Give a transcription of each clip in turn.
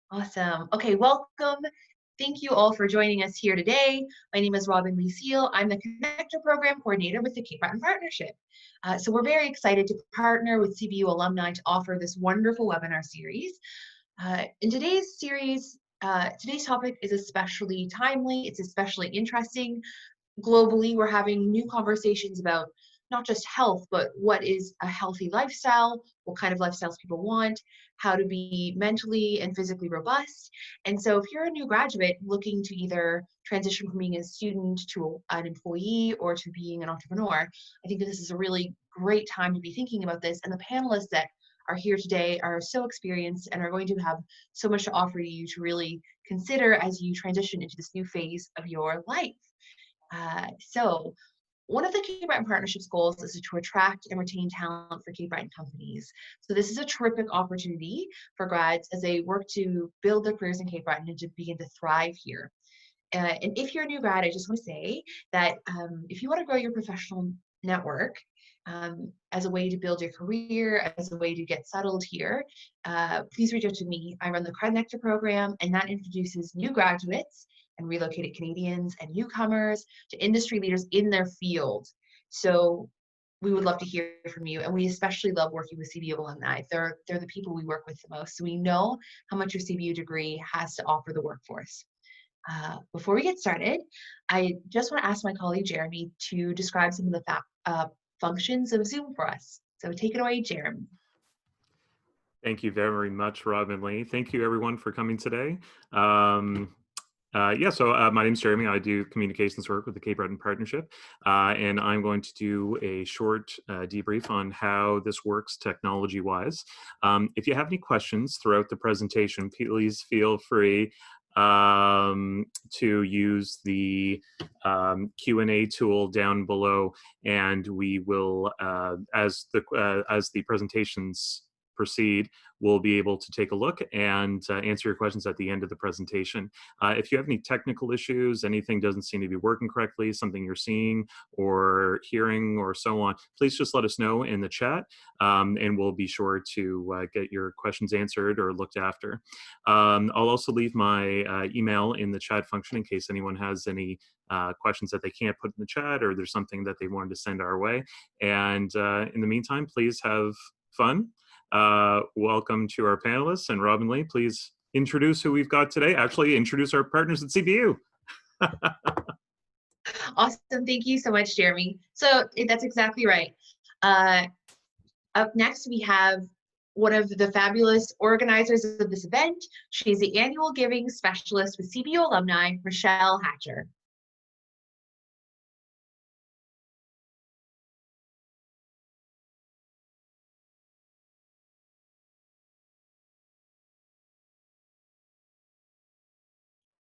Awesome. Okay, welcome. Thank you all for joining us here today. My name is Robin Lee Seal. I'm the Connector Program Coordinator with the Cape Breton Partnership. So we're very excited to partner with CBU alumni to offer this wonderful webinar series. In today's series, today's topic is especially timely. It's especially interesting. Globally, we're having new conversations about not just health, but what is a healthy lifestyle, what kind of lifestyles people want, how to be mentally and physically robust. And so if you're a new graduate looking to either transition from being a student to an employee or to being an entrepreneur, I think that this is a really great time to be thinking about this. And the panelists that are here today are so experienced and are going to have so much to offer you to really consider as you transition into this new phase of your life. So one of the Cape Breton Partnership's goals is to attract and retain talent for Cape Breton companies. So this is a terrific opportunity for grads as they work to build their careers in Cape Breton and to begin to thrive here. And if you're a new grad, I just want to say that if you want to grow your professional network as a way to build your career, as a way to get settled here, please reach out to me. I run the Connector Program, and that introduces new graduates and relocated Canadians and newcomers to industry leaders in their field. So we would love to hear from you, and we especially love working with CBU alumni. They're the people we work with the most, so we know how much your CBU degree has to offer the workforce. Before we get started, I just want to ask my colleague Jeremy to describe some of the functions of Zoom for us. So take it away, Jeremy. Thank you very much, Robin Lee. Thank you, everyone, for coming today. My name is Jeremy. I do communications work with the Cape Breton Partnership, and I'm going to do a short debrief on how this works technology-wise. If you have any questions throughout the presentation, please feel free to use the Q&A tool down below, and we will, as the presentations proceed, we'll be able to take a look and answer your questions at the end of the presentation. If you have any technical issues, anything doesn't seem to be working correctly, something you're seeing or hearing or so on, please just let us know in the chat, and we'll be sure to get your questions answered or looked after. I'll also leave my email in the chat function in case anyone has any questions that they can't put in the chat, or there's something that they wanted to send our way. And in the meantime, please have fun. Welcome to our panelists, and Robin Lee, please introduce who we've got today. Actually, introduce our partners at CBU. Awesome, thank you so much, Jeremy. So that's exactly right. Up next, we have one of the fabulous organizers of this event. She's the annual giving specialist with CBU alumni, Rochelle Hatcher.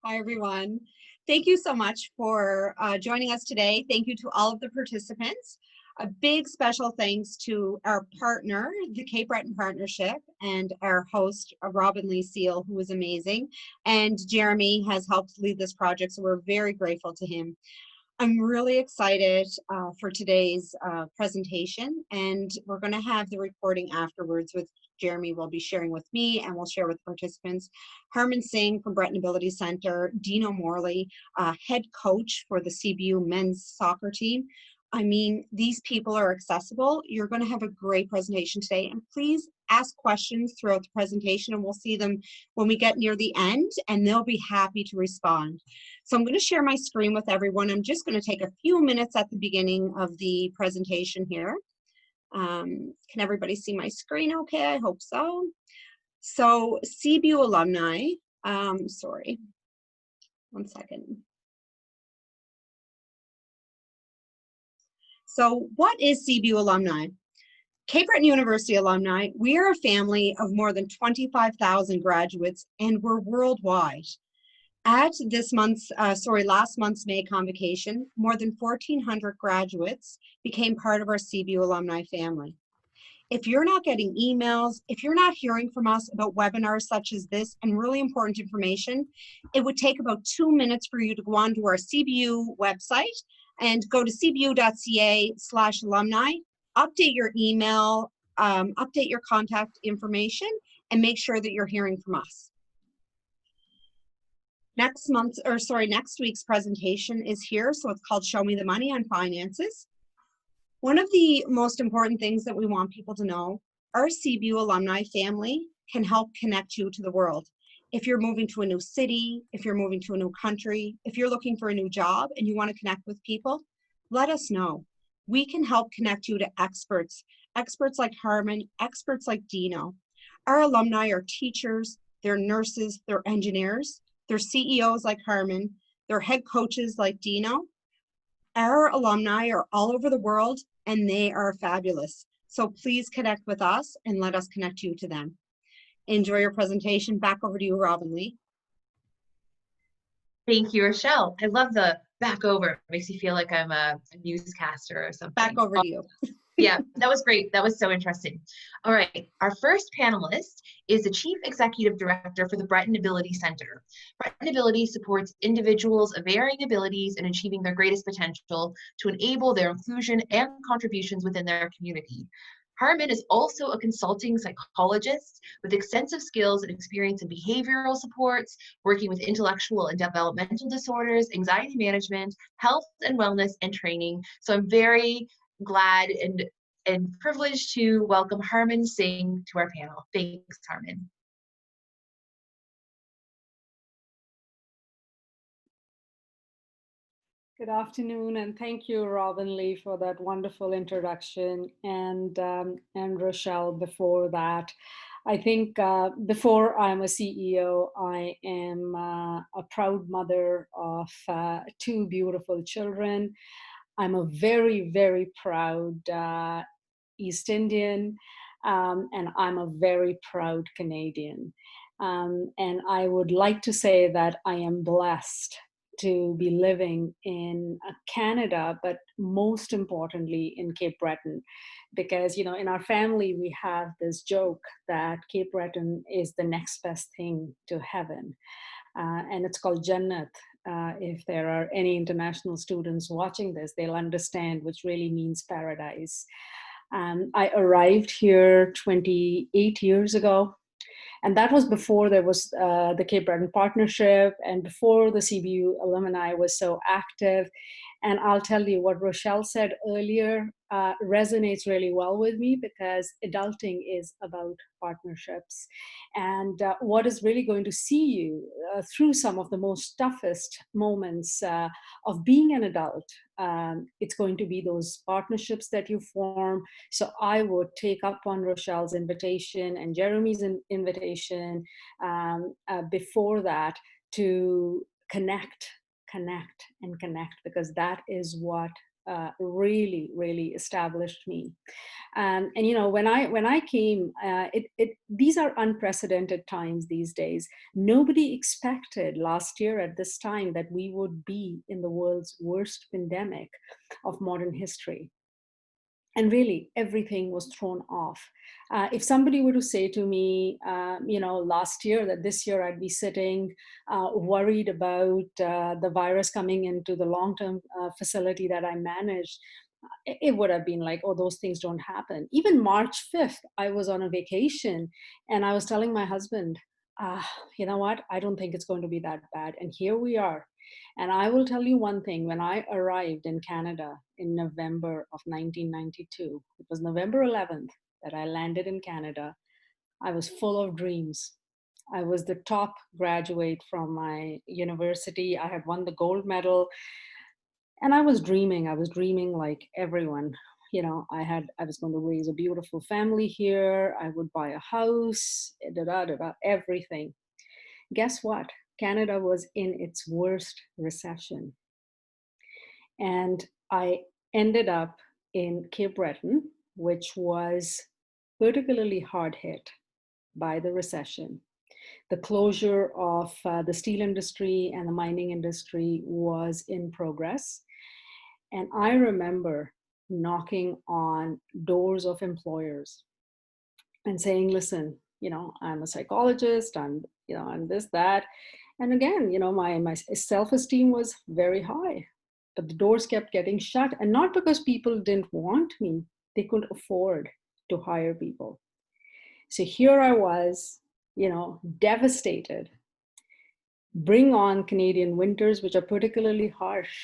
Hi, everyone. Thank you so much for joining us today. Thank you to all of the participants. A big special thanks to our partner, the Cape Breton Partnership, and our host, Robin Lee Seal, who was amazing. And Jeremy has helped lead this project, so we're very grateful to him. I'm really excited for today's presentation, and we're going to have the recording afterwards with Jeremy will be sharing with me, and we'll share with participants. Harman Singh from Breton Ability Center, Dina Morley, head coach for the CBU men's soccer team. I mean, these people are accessible. You're going to have a great presentation today, and please ask questions throughout the presentation, and we'll see them when we get near the end, and they'll be happy to respond. So I'm going to share my screen with everyone. I'm just going to take a few minutes at the beginning of the presentation here. Can everybody see my screen okay? I hope so. So CBU alumni, sorry, one second. So what is CBU alumni? Cape Breton University alumni, we are a family of more than 25,000 graduates, and we're worldwide. At this month's, last month's May convocation, more than 1,400 graduates became part of our CBU alumni family. If you're not getting emails, if you're not hearing from us about webinars such as this and really important information, it would take about 2 minutes for you to go onto our CBU website and go to cbu.ca/alumni, update your email, update your contact information, and make sure that you're hearing from us. Next week's presentation is here. So it's called Show Me the Money on Finances. One of the most important things that we want people to know, our CBU alumni family can help connect you to the world. If you're moving to a new city, if you're moving to a new country, if you're looking for a new job and you want to connect with people, let us know. We can help connect you to experts like Harman, experts like Deano. Our alumni are teachers, they're nurses, they're engineers, they're CEOs like Harman, they're head coaches like Deano. Our alumni are all over the world and they are fabulous. So please connect with us and let us connect you to them. Enjoy your presentation. Back over to you, Robin Lee. Thank you, Rochelle. I love the back over. It makes me feel like I'm a newscaster or something. Back over to you. Yeah, that was great. That was so interesting. All right, our first panelist is the Chief Executive Director for the Breton Ability Center. Breton Ability supports individuals of varying abilities in achieving their greatest potential to enable their inclusion and contributions within their community. Harman is also a consulting psychologist with extensive skills and experience in behavioral supports, working with intellectual and developmental disorders, anxiety management, health and wellness, and training. So I'm very glad and privileged to welcome Harman Singh to our panel. Thanks, Harman. Good afternoon, and thank you, Robin Lee, for that wonderful introduction, and Rochelle before that. I think before I'm a CEO, I am a proud mother of 2 beautiful children. I'm a very, very proud East Indian, and I'm a very proud Canadian. And I would like to say that I am blessed to be living in Canada, but most importantly in Cape Breton, because, you know, in our family, we have this joke that Cape Breton is the next best thing to heaven. And it's called Jannat. If there are any international students watching this, they'll understand, which really means paradise. I arrived here 28 years ago. And that was before there was the Cape Breton Partnership and before the CBU alumni was so active. And I'll tell you what Rochelle said earlier resonates really well with me, because adulting is about partnerships. And what is really going to see you through some of the most toughest moments of being an adult, it's going to be those partnerships that you form. So I would take up on Rochelle's invitation and Jeremy's invitation before that to connect, because that is what really, really established me. And you know, when I came, these are unprecedented times these days. Nobody expected last year at this time that we would be in the world's worst pandemic of modern history. And really, everything was thrown off. If somebody were to say to me, you know, last year that this year I'd be sitting worried about the virus coming into the long-term facility that I managed, it would have been like, oh, those things don't happen. Even March 5th, I was on a vacation and I was telling my husband, you know what, I don't think it's going to be that bad. And here we are. And I will tell you one thing, when I arrived in Canada in November of 1992, it was November 11th that I landed in Canada, I was full of dreams. I was the top graduate from my university. I had won the gold medal. And I was dreaming like everyone. You know, I was going to raise a beautiful family here. I would buy a house, everything. Guess what? Canada was in its worst recession. And I ended up in Cape Breton, which was particularly hard hit by the recession. The closure of the steel industry and the mining industry was in progress. And I remember knocking on doors of employers and saying, listen, you know, I'm a psychologist, I'm this, that. And again, you know, my self-esteem was very high, but the doors kept getting shut. And not because people didn't want me, they couldn't afford to hire people. So here I was, you know, devastated. bring on Canadian winters, which are particularly harsh.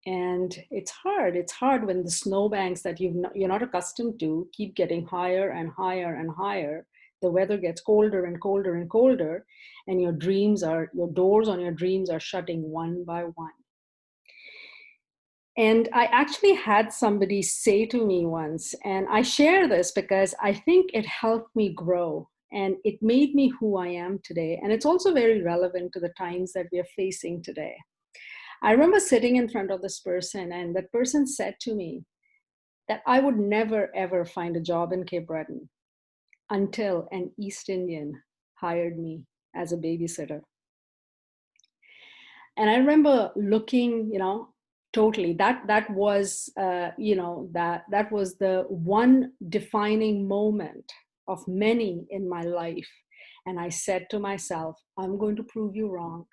And it's hard when the snowbanks that you're not accustomed to keep getting higher and higher and higher. The weather gets colder and colder and colder, and your doors on your dreams are shutting one by one. And I actually had somebody say to me once, and I share this because I think it helped me grow and it made me who I am today. And it's also very relevant to the times that we are facing today. I remember sitting in front of this person, and that person said to me that I would never, ever find a job in Cape Breton until an East Indian hired me as a babysitter. And I remember looking, totally, that was, that was the one defining moment of many in my life. And I said to myself, I'm going to prove you wrong.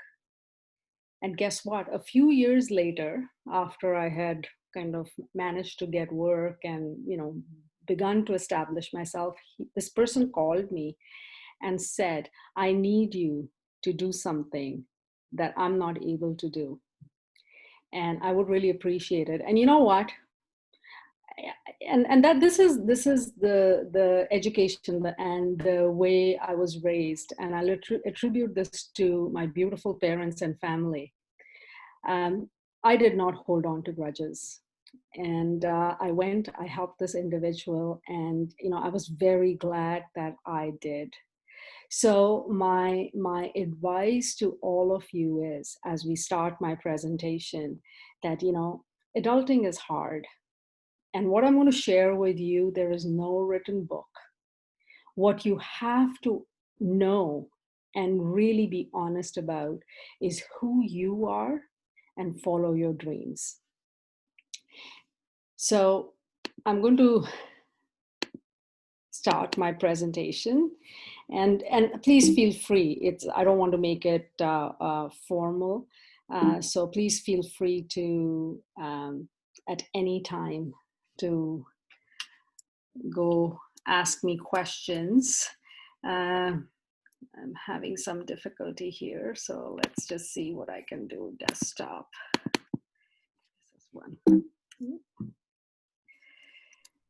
And guess what? A few years later, after I had kind of managed to get work and, begun to establish myself, this person called me and said, I need you to do something that I'm not able to do. And I would really appreciate it. And you know what? And that this is the education and the way I was raised, and I'll attribute this to my beautiful parents and family. I did not hold on to grudges, and I helped this individual, and I was very glad that I did. So my advice to all of you is, as we start my presentation, that adulting is hard. And what I'm going to share with you, there is no written book. What you have to know and really be honest about is who you are and follow your dreams. So I'm going to start my presentation, and please feel free. I don't want to make it formal, so please feel free to at any time to go ask me questions. I'm having some difficulty here, so let's just see what I can do. Desktop. This is one.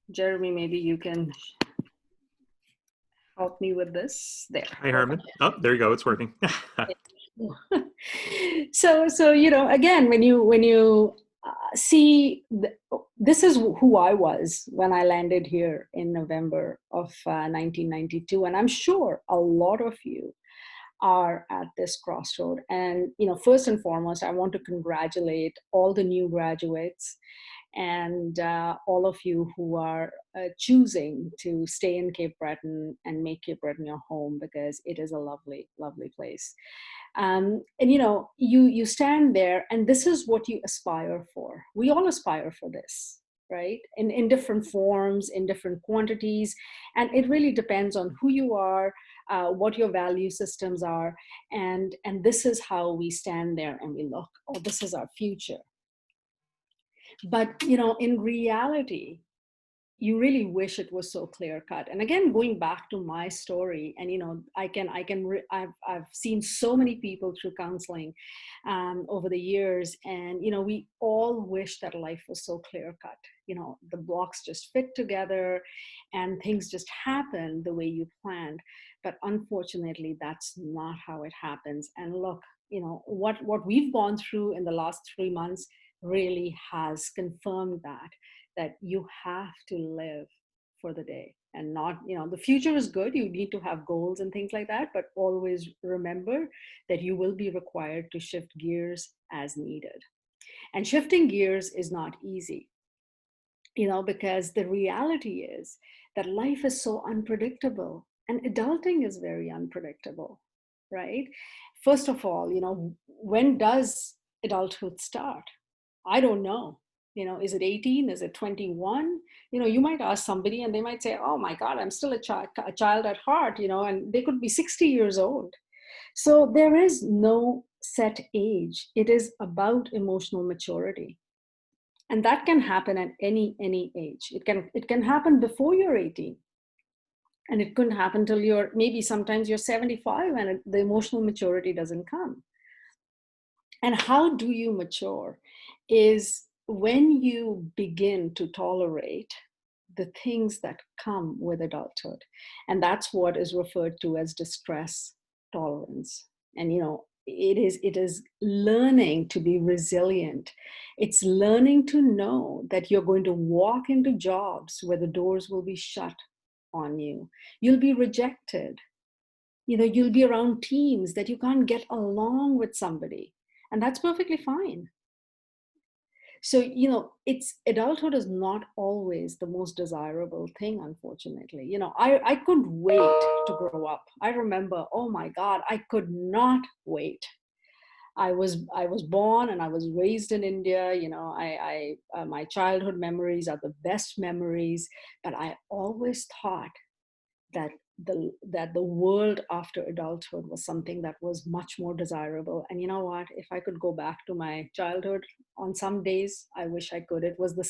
Jeremy, maybe you can help me with this. There. Hi, Harman. Oh, there you go. It's working. So again, when you see, this is who I was when I landed here in November of 1992, and I'm sure a lot of you are at this crossroad. And first and foremost, I want to congratulate all the new graduates and all of you who are choosing to stay in Cape Breton and make Cape Breton your home, because it is a lovely, lovely place. And you stand there, and this is what you aspire for. We all aspire for this, right? In different forms, in different quantities, and it really depends on who you are, what your value systems are, and this is how we stand there and we look, oh, this is our future. But in reality, you really wish it was so clear cut. And again, going back to my story, and I've seen so many people through counseling over the years, and we all wish that life was so clear cut. The blocks just fit together, and things just happen the way you planned. But unfortunately, that's not how it happens. And look, what we've gone through in the last 3 months really has confirmed that you have to live for the day, and not, the future is good. You need to have goals and things like that, but always remember that you will be required to shift gears as needed. And shifting gears is not easy, because the reality is that life is so unpredictable, and adulting is very unpredictable, right? First of all, when does adulthood start? I don't know. Is it 18? Is it 21? You might ask somebody and they might say, oh my God, I'm still a child at heart, and they could be 60 years old. So there is no set age. It is about emotional maturity. And that can happen at any age. It can happen before you're 18. And it couldn't happen till maybe sometimes you're 75 and the emotional maturity doesn't come. And how do you mature is when you begin to tolerate the things that come with adulthood. And that's what is referred to as distress tolerance. And it is learning to be resilient. It's learning to know that you're going to walk into jobs where the doors will be shut on you. You'll be rejected. You'll be around teams that you can't get along with somebody, and that's perfectly fine. So, it's adulthood is not always the most desirable thing, unfortunately. I couldn't wait to grow up. I remember, oh my God, I could not wait. I was born and I was raised in India. My childhood memories are the best memories, but I always thought that the world after adulthood was something that was much more desirable. And you know what? If I could go back to my childhood on some days, I wish I could. It was the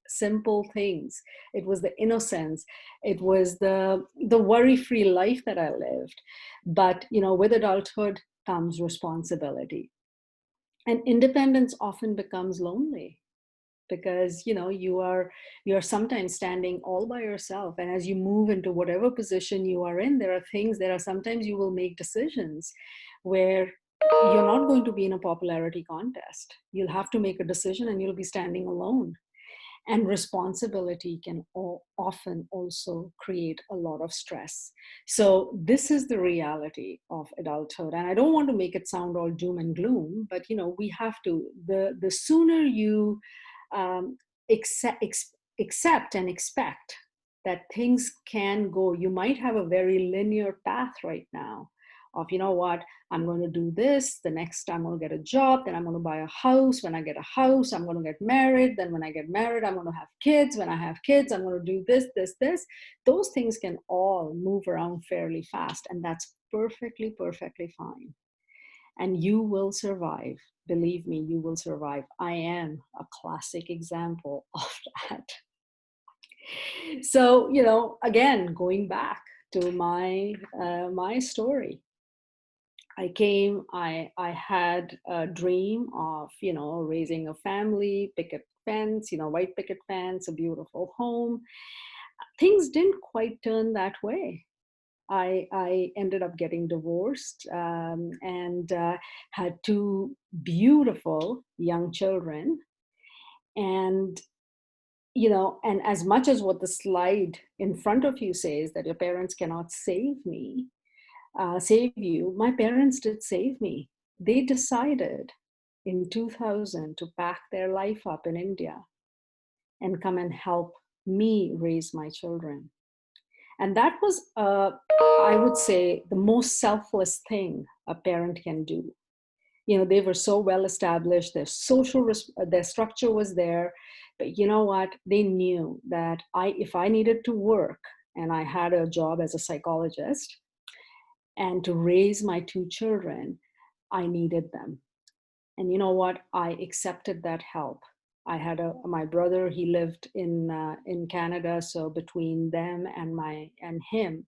simple things. It was the innocence. It was the worry-free life that I lived. But with adulthood comes responsibility, and independence often becomes lonely, because you're sometimes standing all by yourself. And as you move into whatever position you are in, there are sometimes you will make decisions where you're not going to be in a popularity contest. You'll have to make a decision and you'll be standing alone. And responsibility can often also create a lot of stress. So this is the reality of adulthood. And I don't want to make it sound all doom and gloom, but we have to, the sooner you accept and expect that things can go. You might have a very linear path right now of, what, I'm going to do this, the next time I'll get a job, then I'm going to buy a house. When I get a house, I'm going to get married. Then when I get married, I'm going to have kids. When I have kids, I'm going to do this. Those things can all move around fairly fast. And that's perfectly fine. And you will survive. Believe me, you will survive. I am a classic example of that. So, again, going back to my story, I had a dream of, raising a family, picket fence, white picket fence, a beautiful home. Things didn't quite turn that way. I ended up getting divorced and had two beautiful young children. And, and as much as what the slide in front of you says, that your parents cannot save you, my parents did save me. They decided in 2000 to pack their life up in India and come and help me raise my children. And that was, I would say, the most selfless thing a parent can do. They were so well established, their structure was there, but you know what? They knew that if I needed to work, and I had a job as a psychologist, and to raise my two children, I needed them. And you know what? I accepted that help. I had my brother, he lived in Canada. So between them and him,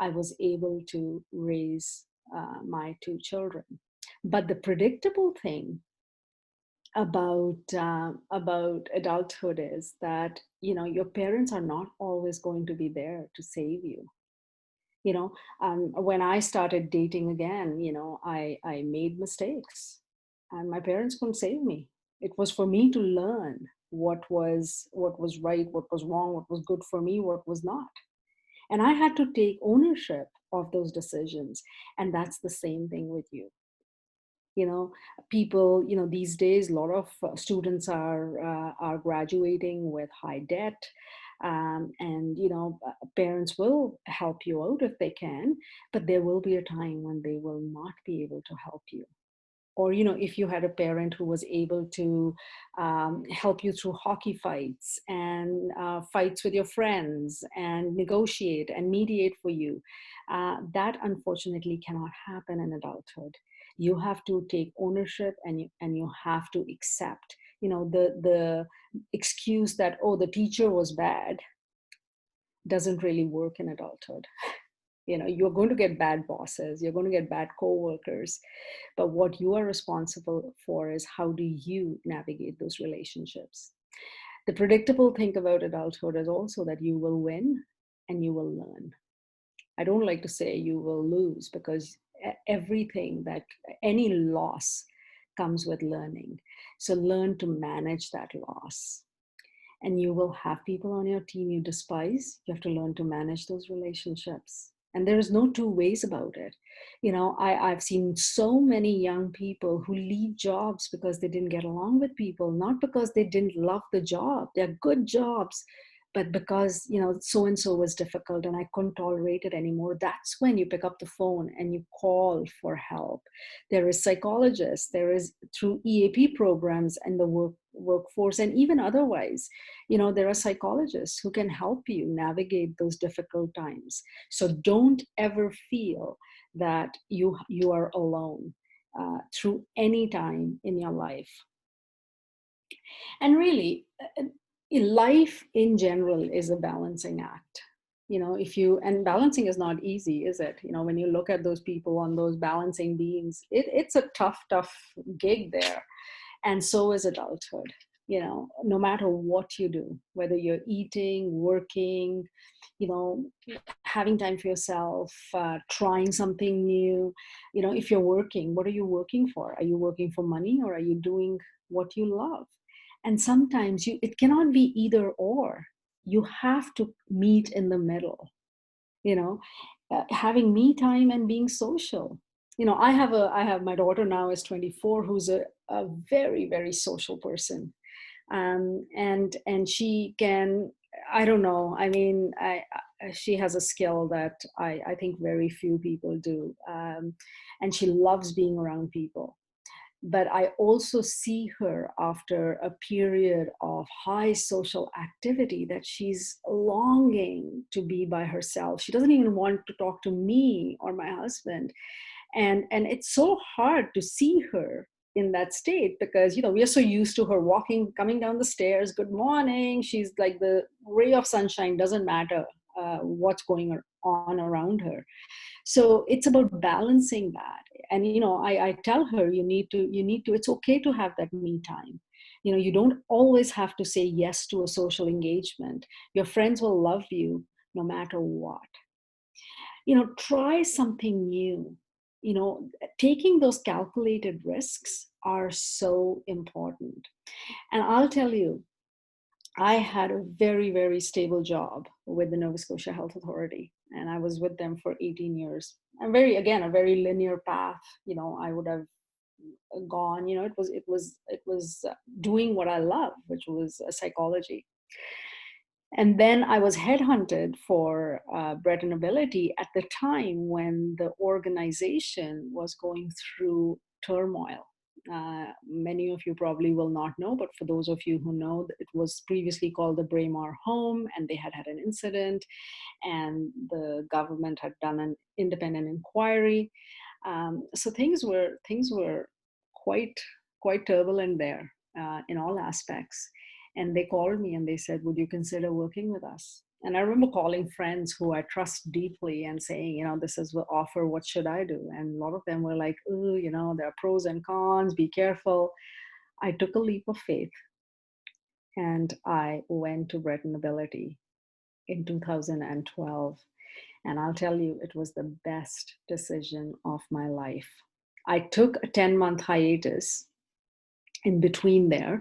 I was able to raise my two children. But the predictable thing about adulthood is that, your parents are not always going to be there to save you. When I started dating again, I made mistakes and my parents couldn't save me. It was for me to learn what was right, what was wrong, what was good for me, what was not. And I had to take ownership of those decisions. And that's the same thing with you. People, these days, a lot of students are graduating with high debt. And parents will help you out if they can, but there will be a time when they will not be able to help you. Or if you had a parent who was able to help you through hockey fights and fights with your friends and negotiate and mediate for you, that unfortunately cannot happen in adulthood. You have to take ownership, and you have to accept the excuse that, oh, the teacher was bad, doesn't really work in adulthood. You're going to get bad bosses, you're going to get bad coworkers, but what you are responsible for is how do you navigate those relationships. The predictable thing about adulthood is also that you will win and you will learn. I don't like to say you will lose, because any loss comes with learning. So learn to manage that loss. And you will have people on your team you despise. You have to learn to manage those relationships. And there is no two ways about it. I've seen so many young people who leave jobs because they didn't get along with people, not because they didn't love the job. They're good jobs, but because, so-and-so was difficult and I couldn't tolerate it anymore. That's when you pick up the phone and you call for help. There is psychologists, there is through EAP programs and the workforce, and even otherwise, there are psychologists who can help you navigate those difficult times. So don't ever feel that you are alone through any time in your life. And really, life in general is a balancing act. And balancing is not easy, is it? When you look at those people on those balancing beams, it's a tough gig there. And so is adulthood. No matter what you do, whether you're eating, working, having time for yourself, trying something new. If you're working, what are you working for? Are you working for money, or are you doing what you love? And sometimes it cannot be either or. You have to meet in the middle, having me time and being social. I have my daughter now is 24, who's a very, very social person. And she can, I don't know, she has a skill that I think very few people do. And she loves being around people. But I also see her after a period of high social activity that she's longing to be by herself. She doesn't even want to talk to me or my husband. And it's so hard to see her in that state, because we are so used to her coming down the stairs, good morning, she's like the ray of sunshine, doesn't matter what's going on around her. So it's about balancing that. And I tell her, you need to it's okay to have that me time. You don't always have to say yes to a social engagement. Your friends will love you no matter what. Try something new. Taking those calculated risks are so important. And I'll tell you, I had a very, very stable job with the Nova Scotia Health Authority, and I was with them for 18 years. And a very linear path. I would have gone. It was doing what I love, which was psychology. And then I was headhunted for Breton Ability at the time when the organization was going through turmoil. Many of you probably will not know, but for those of you who know, it was previously called the Braemar Home, and they had an incident, and the government had done an independent inquiry. So things were quite turbulent there in all aspects. And they called me and they said, would you consider working with us? And I remember calling friends who I trust deeply and saying, this is the offer, what should I do? And a lot of them were like, oh, there are pros and cons, be careful. I took a leap of faith and I went to Breton Ability in 2012. And I'll tell you, it was the best decision of my life. I took a 10-month hiatus in between there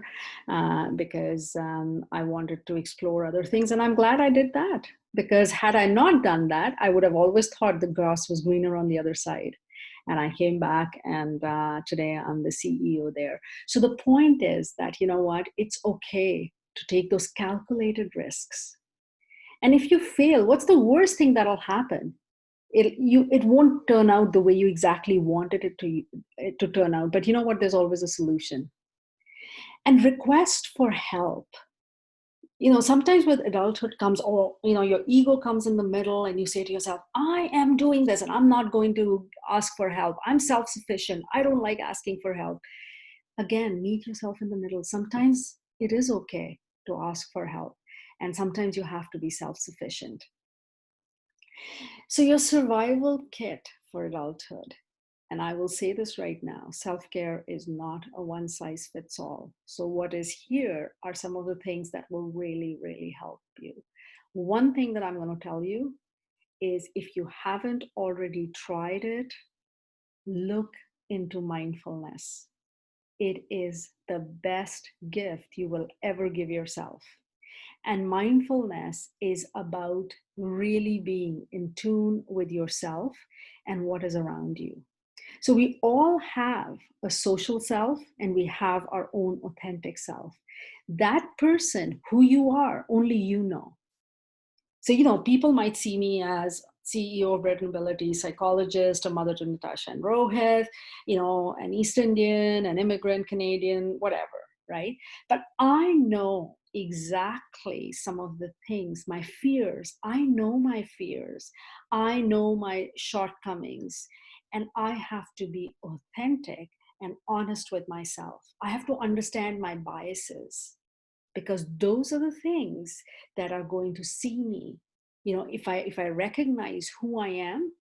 because I wanted to explore other things. And I'm glad I did that, because had I not done that, I would have always thought the grass was greener on the other side. And I came back, and today I'm the CEO there. So the point is that, it's okay to take those calculated risks. And if you fail, what's the worst thing that'll happen? It won't turn out the way you exactly wanted it to turn out. But you know what? There's always a solution. And request for help. Sometimes with adulthood comes, your ego comes in the middle, and you say to yourself, I am doing this and I'm not going to ask for help. I'm self-sufficient. I don't like asking for help. Again, meet yourself in the middle. Sometimes it is okay to ask for help. And sometimes you have to be self-sufficient. So your survival kit for adulthood, and I will say this right now, self-care is not a one size fits all. So what is here are some of the things that will really, really help you. One thing that I'm going to tell you is, if you haven't already tried it, look into mindfulness. It is the best gift you will ever give yourself. And mindfulness is about really being in tune with yourself and what is around you. So we all have a social self and we have our own authentic self. That person who you are, only you know. So, people might see me as CEO of Breton Ability, psychologist, a mother to Natasha and Rohit, an East Indian, an immigrant Canadian, whatever, right? But I know exactly some of the things, my fears. I know my fears. I know my shortcomings. And I have to be authentic and honest with myself. I have to understand my biases, because those are the things that are going to see me. If I recognize who I am,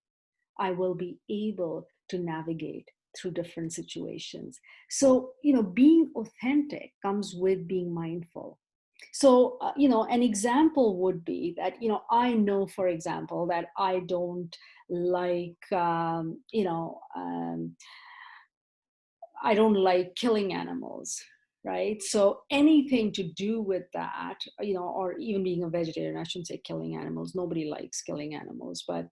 I will be able to navigate through different situations. So, being authentic comes with being mindful. So, an example would be that, I know, for example, that I don't like, I don't like killing animals, right? So anything to do with that, or even being a vegetarian, I shouldn't say killing animals. Nobody likes killing animals, but,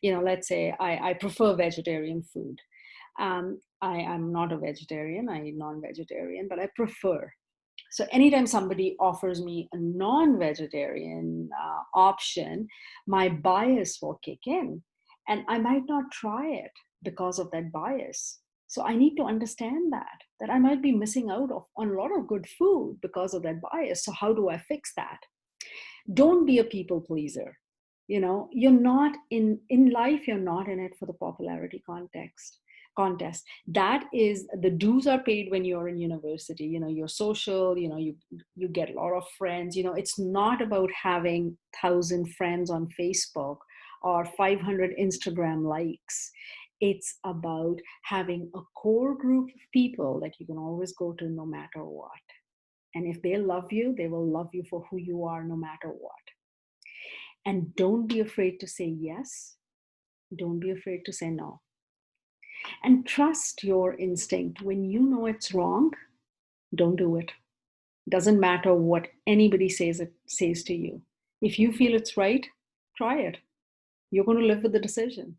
let's say I prefer vegetarian food. I'm not a vegetarian, I'm non-vegetarian, but I prefer. So anytime somebody offers me a non-vegetarian option, my bias will kick in, and I might not try it because of that bias. So I need to understand that I might be missing out on a lot of good food because of that bias. So how do I fix that? Don't be a people pleaser. You're not in life, you're not in it for the popularity contest. That is, the dues are paid when you're in university. You're social, you get a lot of friends. It's not about having 1,000 friends on Facebook or 500 Instagram likes. It's about having a core group of people that you can always go to no matter what. And if they love you, they will love you for who you are no matter what. And don't be afraid to say yes. Don't be afraid to say no. And trust your instinct. When you know it's wrong, don't do it. Doesn't matter what anybody says to you. If you feel it's right, try it. You're going to live with the decision.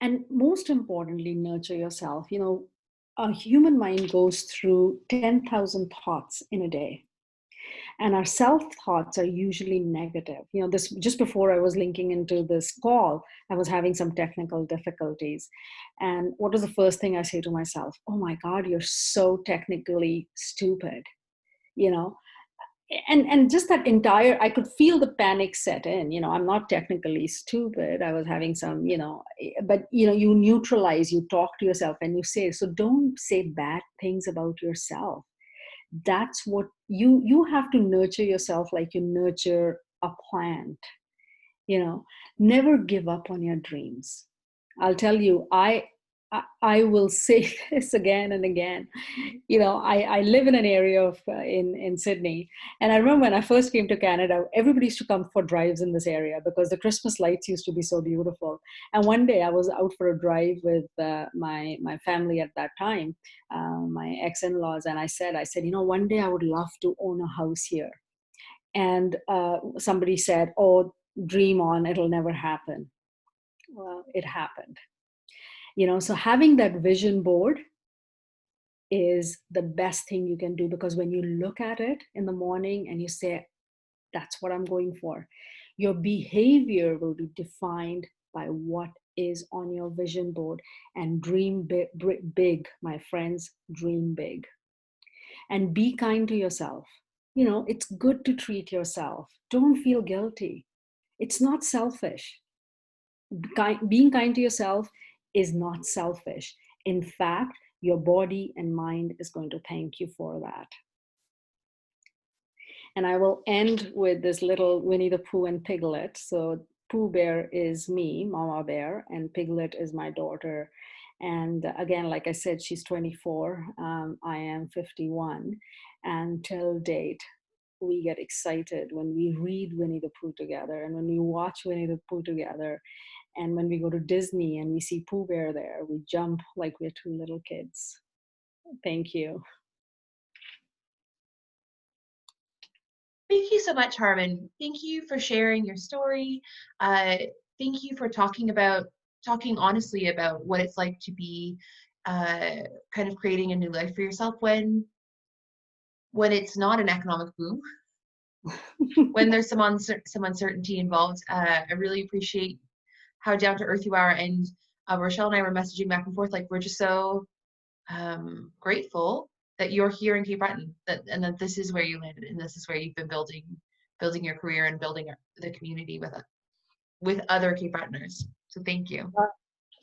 And most importantly, nurture yourself. A human mind goes through 10,000 thoughts in a day. And our self thoughts are usually negative. This, just before I was linking into this call, I was having some technical difficulties. And what was the first thing I say to myself? Oh my God, you're so technically stupid. And just that entire, I could feel the panic set in. I'm not technically stupid. I was having some, but you neutralize, you talk to yourself and you say, so don't say bad things about yourself. That's what you have to nurture yourself like you nurture a plant. Never give up on your dreams. I'll tell you, I will say this again and again. I live in an area of in Sydney, and I remember when I first came to Canada, everybody used to come for drives in this area because the Christmas lights used to be so beautiful. And one day I was out for a drive with my family at that time, my ex-in-laws, and I said, one day I would love to own a house here. And somebody said, oh, dream on, it'll never happen. Well, it happened. So having that vision board is the best thing you can do, because when you look at it in the morning and you say, that's what I'm going for, your behavior will be defined by what is on your vision board. And dream big, my friends, dream big. And be kind to yourself. It's good to treat yourself. Don't feel guilty. It's not selfish. Being kind to yourself is not selfish. In fact, your body and mind is going to thank you for that. And I will end with this little Winnie the Pooh and Piglet. So Pooh Bear is me, Mama Bear, and Piglet is my daughter. And again, like I said, she's 24. I am 51. And till date, we get excited when we read Winnie the Pooh together and when we watch Winnie the Pooh together. And when we go to Disney and we see Pooh Bear there, we jump like we're two little kids. Thank you. Thank you so much, Harman. Thank you for sharing your story. Thank you for talking honestly about what it's like to be kind of creating a new life for yourself when it's not an economic boom, when there's some uncertainty involved. I really appreciate how down to earth you are. And Rochelle and I were messaging back and forth, like, we're just so grateful that you're here in Cape Breton, and that this is where you landed, and this is where you've been building your career and building the community with other Cape Bretoners. So thank you.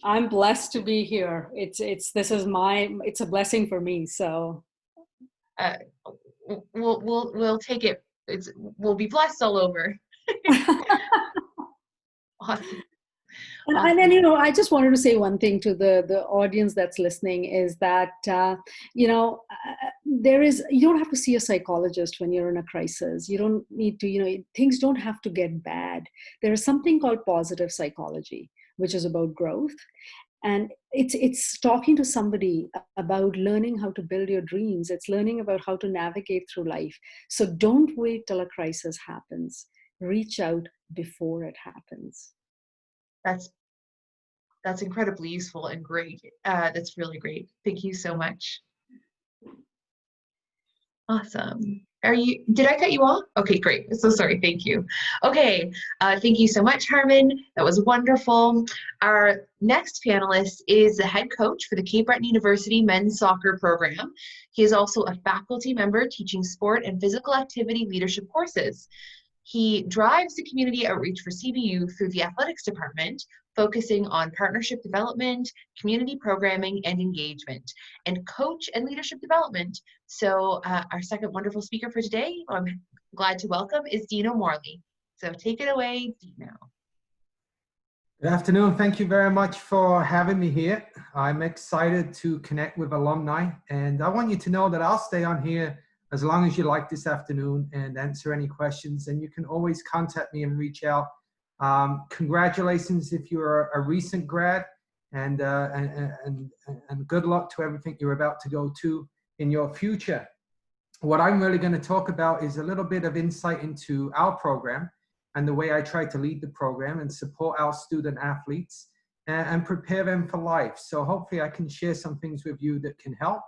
I'm blessed to be here. It's a blessing for me. So we'll take it. We'll be blessed all over. Awesome. And then, you know, I just wanted to say one thing to the audience that's listening is that, you don't have to see a psychologist when you're in a crisis. You don't need to, things don't have to get bad. There is something called positive psychology, which is about growth. And it's talking to somebody about learning how to build your dreams. It's learning about how to navigate through life. So don't wait till a crisis happens. Reach out before it happens. That's incredibly useful and great. That's really great. Thank you so much. Awesome. Did I cut you off? Okay, great. So sorry. Thank you. Okay. Thank you so much, Harman. That was wonderful. Our next panelist is the head coach for the Cape Breton University men's soccer program. He is also a faculty member teaching sport and physical activity leadership courses. He drives the community outreach for CBU through the athletics department, focusing on partnership development, community programming, and engagement, and coach and leadership development. So our second wonderful speaker for today, I'm glad to welcome, is Dina Markey. So take it away, Dina. Good afternoon. Thank you very much for having me here. I'm excited to connect with alumni, and I want you to know that I'll stay on here as long as you like this afternoon and answer any questions. And you can always contact me and reach out. Congratulations if you're a recent grad, and good luck to everything you're about to go to in your future. What I'm really going to talk about is a little bit of insight into our program and the way I try to lead the program and support our student athletes and prepare them for life. So hopefully I can share some things with you that can help.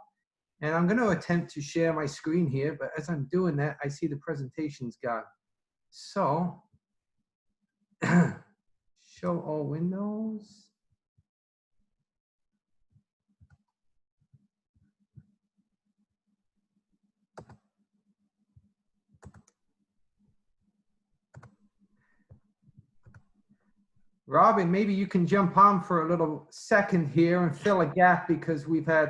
And I'm going to attempt to share my screen here, but as I'm doing that, I see the presentation's gone. So, show all windows. Robin, maybe you can jump on for a little second here and fill a gap because we've had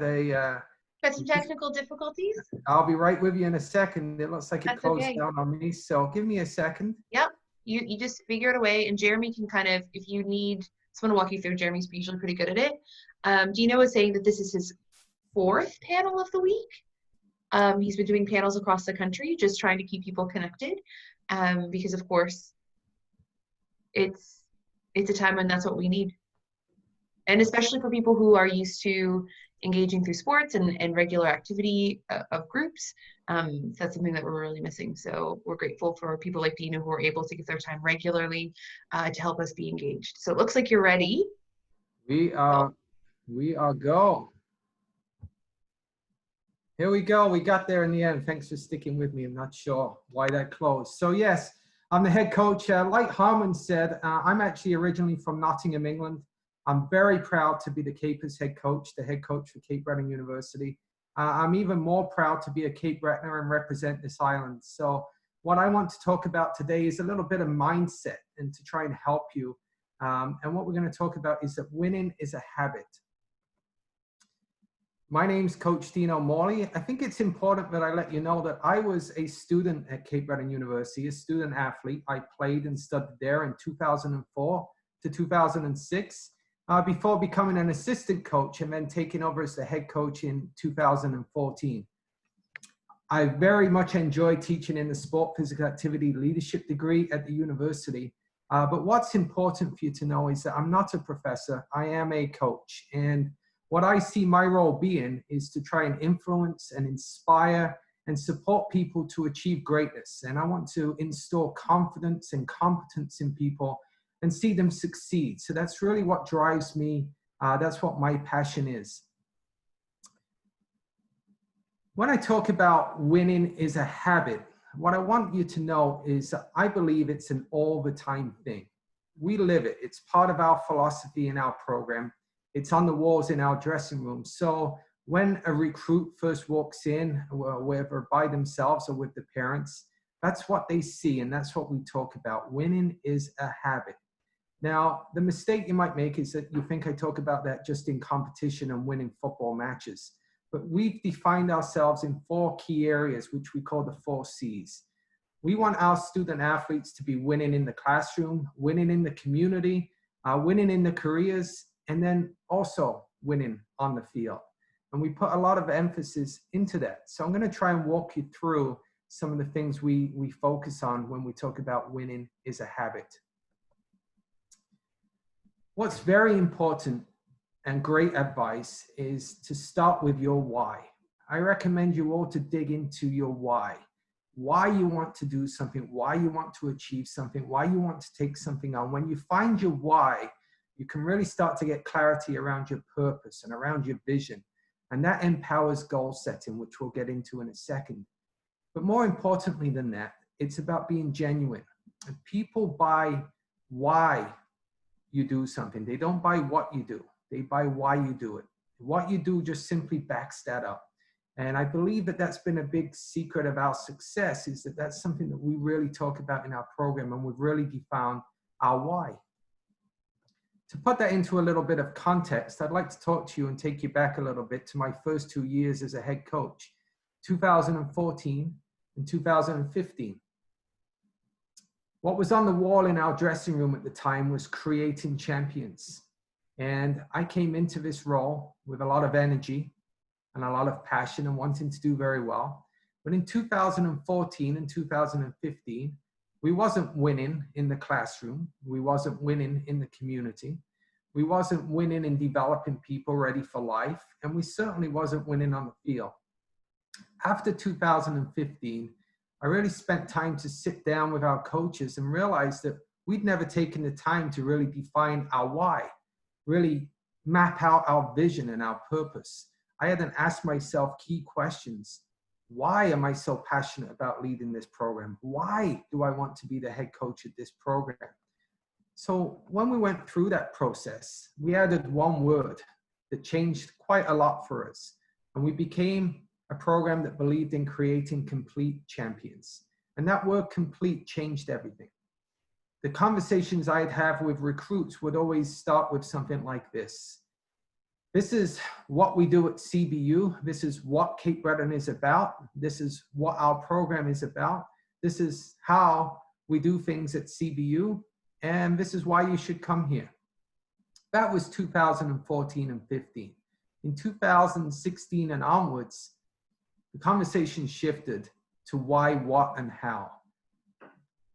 got some technical difficulties. I'll be right with you in a second. It looks like it closed okay. down on me, so give me a second. Yep, you just figure it away, and Jeremy can kind of, if you need someone to walk you through, Jeremy's usually pretty good at it. Dino is saying that this is his 4th panel of the week. He's been doing panels across the country, just trying to keep people connected, because of course, it's a time when that's what we need. And especially for people who are used to engaging through sports and regular activity of groups, that's something that we're really missing. So we're grateful for people like Dina who are able to give their time regularly to help us be engaged. So it looks like you're ready. We are go. Here we go. We got there in the end. Thanks for sticking with me. I'm not sure why that closed. So yes, I'm the head coach. Like Harman said, I'm actually originally from Nottingham, England. I'm very proud to be the Capers head coach, the head coach for Cape Breton University. I'm even more proud to be a Cape Bretoner and represent this island. So what I want to talk about today is a little bit of mindset and to try and help you. And what we're going to talk about is that winning is a habit. My name's Coach Dina Morley. I think it's important that I let you know that I was a student at Cape Breton University, a student athlete. I played and studied there in 2004 to 2006 before becoming an assistant coach and then taking over as the head coach in 2014. I very much enjoy teaching in the sport physical activity leadership degree at the university. But what's important for you to know is that I'm not a professor, I am a coach. And what I see my role being is to try and influence and inspire and support people to achieve greatness. And I want to instill confidence and competence in people and see them succeed. So that's really what drives me. That's what my passion is. When I talk about winning is a habit, what I want you to know is that I believe it's an all the time thing. We live it. It's part of our philosophy in our program. It's on the walls in our dressing room. So when a recruit first walks in, whether by themselves or with the parents, that's what they see and that's what we talk about. Winning is a habit. Now, the mistake you might make is that you think I talk about that just in competition and winning football matches. But we've defined ourselves in 4 key areas, which we call the 4 C's. We want our student athletes to be winning in the classroom, winning in the community, winning in the careers, and then also winning on the field. And we put a lot of emphasis into that. So I'm going to try and walk you through some of the things we focus on when we talk about winning is a habit. What's very important and great advice is to start with your why. I recommend you all to dig into your why you want to do something, why you want to achieve something, why you want to take something on. When you find your why, you can really start to get clarity around your purpose and around your vision. And that empowers goal setting, which we'll get into in a second. But more importantly than that, it's about being genuine. And people buy why you do something. They don't buy what you do. They buy why you do it. What you do just simply backs that up. And I believe that that's been a big secret of our success, is that that's something that we really talk about in our program, and we've really defined our why. To put that into a little bit of context, I'd like to talk to you and take you back a little bit to my first 2 years as a head coach, 2014 and 2015. What was on the wall in our dressing room at the time was creating champions. And I came into this role with a lot of energy and a lot of passion and wanting to do very well. But in 2014 and 2015, we wasn't winning in the classroom. We wasn't winning in the community. We wasn't winning in developing people ready for life. And we certainly wasn't winning on the field. After 2015, I really spent time to sit down with our coaches and realize that we'd never taken the time to really define our why, really map out our vision and our purpose. I hadn't asked myself key questions. Why am I so passionate about leading this program? Why do I want to be the head coach of this program? So when we went through that process, we added one word that changed quite a lot for us. And we became a program that believed in creating complete champions. And that word complete changed everything. The conversations I'd have with recruits would always start with something like this. This is what we do at CBU. This is what Cape Breton is about. This is what our program is about. This is how we do things at CBU. And this is why you should come here. That was 2014 and 15. In 2016 and onwards, the conversation shifted to why, what, and how.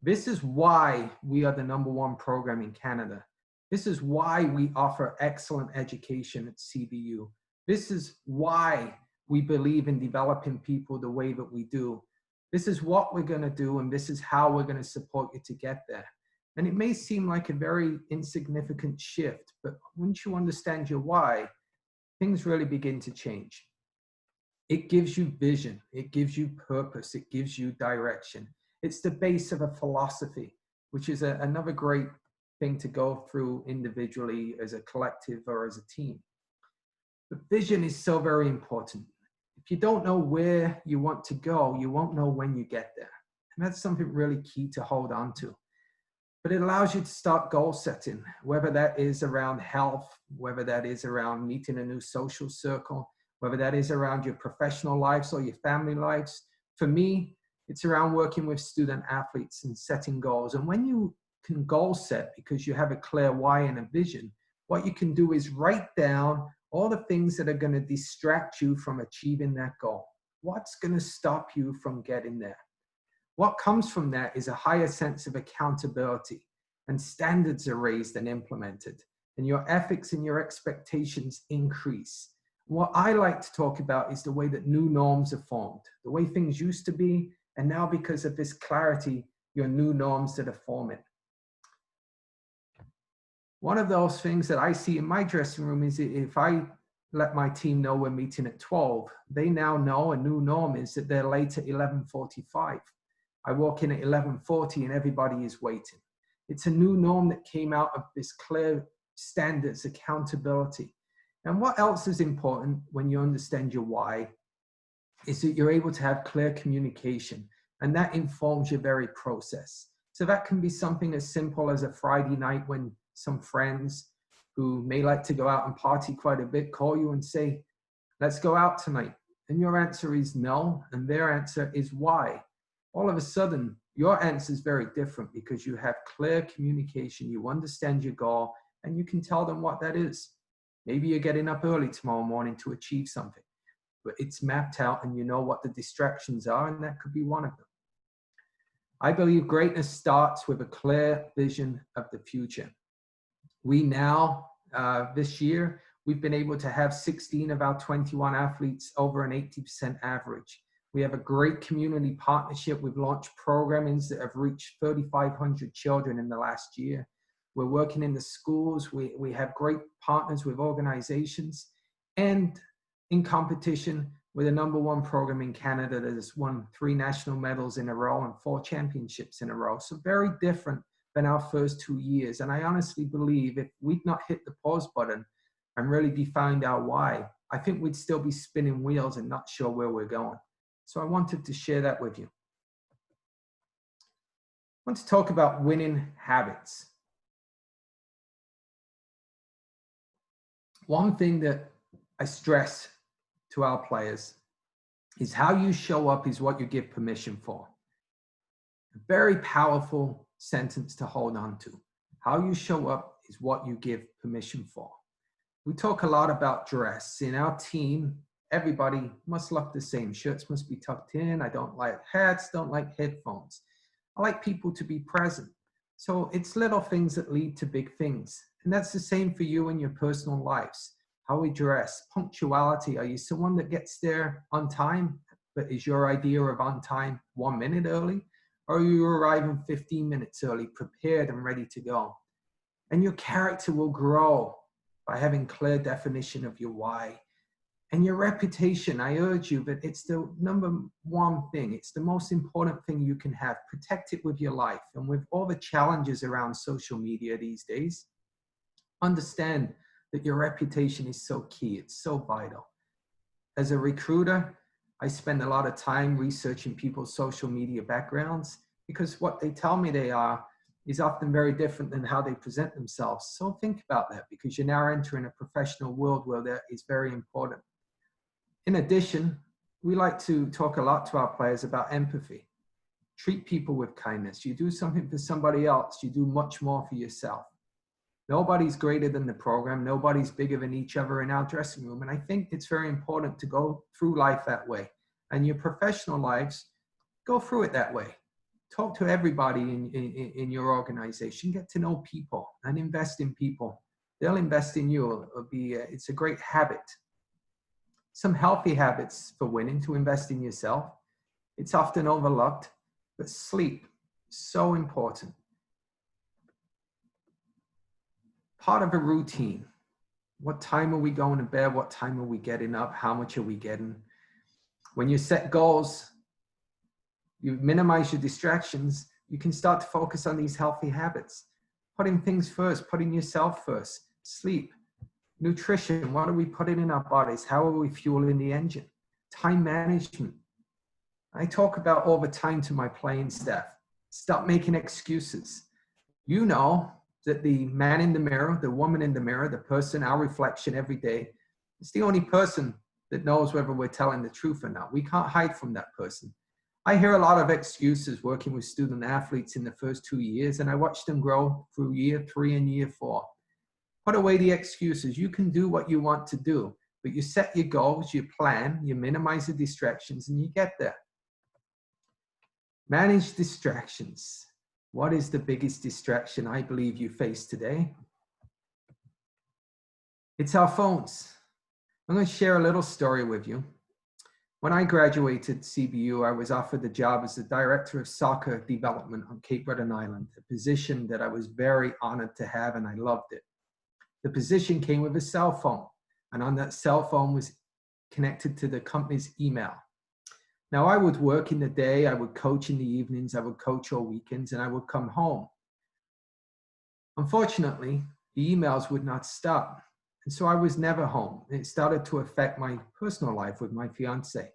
This is why we are the #1 program in Canada. This is why we offer excellent education at CBU. This is why we believe in developing people the way that we do. This is what we're going to do, and this is how we're going to support you to get there. And it may seem like a very insignificant shift, but once you understand your why, things really begin to change. It gives you vision. It gives you purpose. It gives you direction. It's the base of a philosophy, which is another great thing to go through individually, as a collective, or as a team. But vision is so very important. If you don't know where you want to go, you won't know when you get there. And that's something really key to hold on to. But it allows you to start goal setting, whether that is around health, whether that is around meeting a new social circle, whether that is around your professional lives or your family lives. For me, it's around working with student athletes and setting goals. And when you can goal set because you have a clear why and a vision, what you can do is write down all the things that are going to distract you from achieving that goal. What's going to stop you from getting there? What comes from that is a higher sense of accountability, and standards are raised and implemented, and your ethics and your expectations increase. What I like to talk about is the way that new norms are formed, the way things used to be, and now because of this clarity, your new norms that are forming. One of those things that I see in my dressing room is if I let my team know we're meeting at 12, they now know a new norm is that they're late at 11:45. I walk in at 11:40 and everybody is waiting. It's a new norm that came out of this clear standards, accountability. And what else is important when you understand your why is that you're able to have clear communication, and that informs your very process. So that can be something as simple as a Friday night when some friends who may like to go out and party quite a bit call you and say, let's go out tonight. And your answer is no, and their answer is why. All of a sudden, your answer is very different because you have clear communication, you understand your goal, and you can tell them what that is. Maybe you're getting up early tomorrow morning to achieve something, but it's mapped out and you know what the distractions are, and that could be one of them. I believe greatness starts with a clear vision of the future. We now, this year, we've been able to have 16 of our 21 athletes over an 80% average. We have a great community partnership. We've launched programmings that have reached 3,500 children in the last year. We're working in the schools. We have great partners with organizations, and in competition, we're the #1 program in Canada that has won 3 national medals in a row and 4 championships in a row. So very different than our first 2 years. And I honestly believe if we'd not hit the pause button and really defined our why, I think we'd still be spinning wheels and not sure where we're going. So I wanted to share that with you. I want to talk about winning habits. One thing that I stress to our players is how you show up is what you give permission for. A very powerful sentence to hold on to. How you show up is what you give permission for. We talk a lot about dress. In our team, everybody must look the same. Shirts must be tucked in. I don't like hats, don't like headphones. I like people to be present. So it's little things that lead to big things. And that's the same for you in your personal lives. How we dress, punctuality. Are you someone that gets there on time, but is your idea of on time 1 minute early? Or are you arriving 15 minutes early, prepared and ready to go? And your character will grow by having clear definition of your why. And your reputation, I urge you that it's the #1 thing. It's the most important thing you can have. Protect it with your life. And with all the challenges around social media these days, understand that your reputation is so key. It's so vital. As a recruiter, I spend a lot of time researching people's social media backgrounds because what they tell me they are is often very different than how they present themselves. So think about that because you're now entering a professional world where that is very important. In addition, we like to talk a lot to our players about empathy. Treat people with kindness. You do something for somebody else, you do much more for yourself. Nobody's greater than the program. Nobody's bigger than each other in our dressing room. And I think it's very important to go through life that way. And your professional lives, go through it that way. Talk to everybody in your organization. Get to know people and invest in people. They'll invest in you. It's a great habit. Some healthy habits for winning, to invest in yourself. It's often overlooked, but sleep, so important. Part of a routine. What time are we going to bed? What time are we getting up? How much are we getting? When you set goals, you minimize your distractions, you can start to focus on these healthy habits. Putting things first, putting yourself first. Sleep, nutrition, what are we putting in our bodies? How are we fueling the engine? Time management. I talk about all the time to my playing staff. Stop making excuses. You know that the man in the mirror, the woman in the mirror, the person, our reflection every day, it's the only person that knows whether we're telling the truth or not. We can't hide from that person. I hear a lot of excuses working with student athletes in the first 2 years, and I watch them grow through year 3 and year 4. Put away the excuses. You can do what you want to do, but you set your goals, you plan, you minimize the distractions, and you get there. Manage distractions. What is the biggest distraction I believe you face today? It's our phones. I'm going to share a little story with you. When I graduated CBU, I was offered the job as the Director of Soccer Development on Cape Breton Island, a position that I was very honored to have, and I loved it. The position came with a cell phone, and on that cell phone was connected to the company's email. Now, I would work in the day, I would coach in the evenings, I would coach all weekends, and I would come home. Unfortunately, the emails would not stop, and so I was never home. It started to affect my personal life with my fiance.